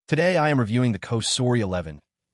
Today I am reviewing the COSORI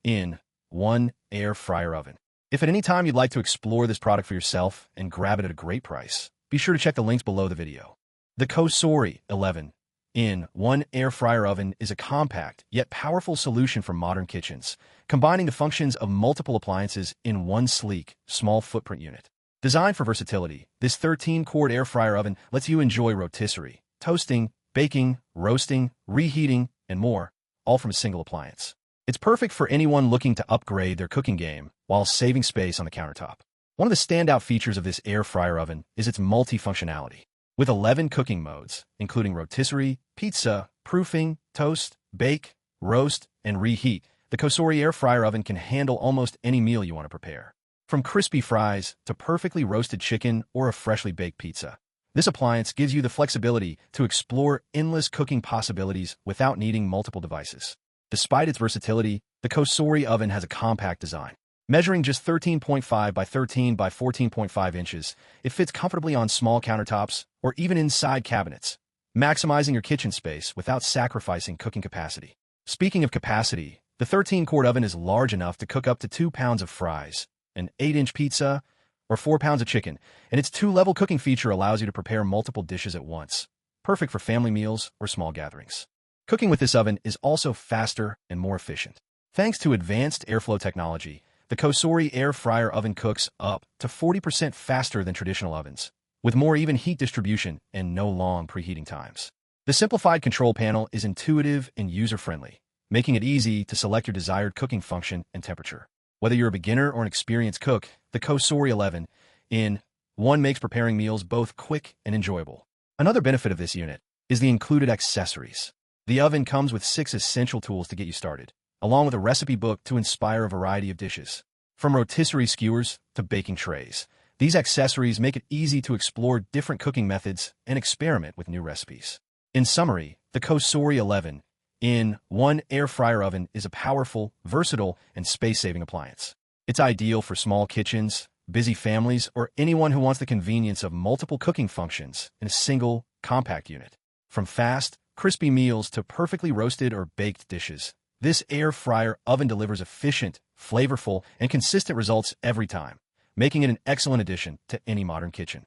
11-in-1 Air Fryer Oven. If at any time you'd like to explore this product for yourself and grab it at a great price, be sure to check the links below the video. The COSORI 11-in-1 Air Fryer Oven is a compact yet powerful solution for modern kitchens, combining the functions of multiple appliances in one sleek, small footprint unit. Designed for versatility, this 13-quart air fryer oven lets you enjoy rotisserie, toasting, baking, roasting, reheating, and more, all from a single appliance. It's perfect for anyone looking to upgrade their cooking game while saving space on the countertop. One of the standout features of this air fryer oven is its multifunctionality. With 11 cooking modes, including rotisserie, pizza, proofing, toast, bake, roast, and reheat, the COSORI Air Fryer Oven can handle almost any meal you want to prepare. From crispy fries to perfectly roasted chicken or a freshly baked pizza, this appliance gives you the flexibility to explore endless cooking possibilities without needing multiple devices. Despite its versatility, the COSORI oven has a compact design. Measuring just 13.5 by 13 by 14.5 inches, it fits comfortably on small countertops or even inside cabinets, maximizing your kitchen space without sacrificing cooking capacity. Speaking of capacity, the 13-quart oven is large enough to cook up to 2 pounds of fries, an 8-inch pizza, or 4 pounds of chicken, and its 2-level cooking feature allows you to prepare multiple dishes at once, perfect for family meals or small gatherings. Cooking with this oven is also faster and more efficient. Thanks to advanced airflow technology, the COSORI Air Fryer Oven cooks up to 40% faster than traditional ovens, with more even heat distribution and no long preheating times. The simplified control panel is intuitive and user-friendly, making it easy to select your desired cooking function and temperature. Whether you're a beginner or an experienced cook, the COSORI 11-in-1 makes preparing meals both quick and enjoyable. Another benefit of this unit is the included accessories. The oven comes with 6 essential tools to get you started, along with a recipe book to inspire a variety of dishes. From rotisserie skewers to baking trays, these accessories make it easy to explore different cooking methods and experiment with new recipes. In summary, the COSORI 11-in-1 Air Fryer Oven is a powerful, versatile, and space-saving appliance. It's ideal for small kitchens, busy families, or anyone who wants the convenience of multiple cooking functions in a single, compact unit. From fast, crispy meals to perfectly roasted or baked dishes, this air fryer oven delivers efficient, flavorful, and consistent results every time, making it an excellent addition to any modern kitchen.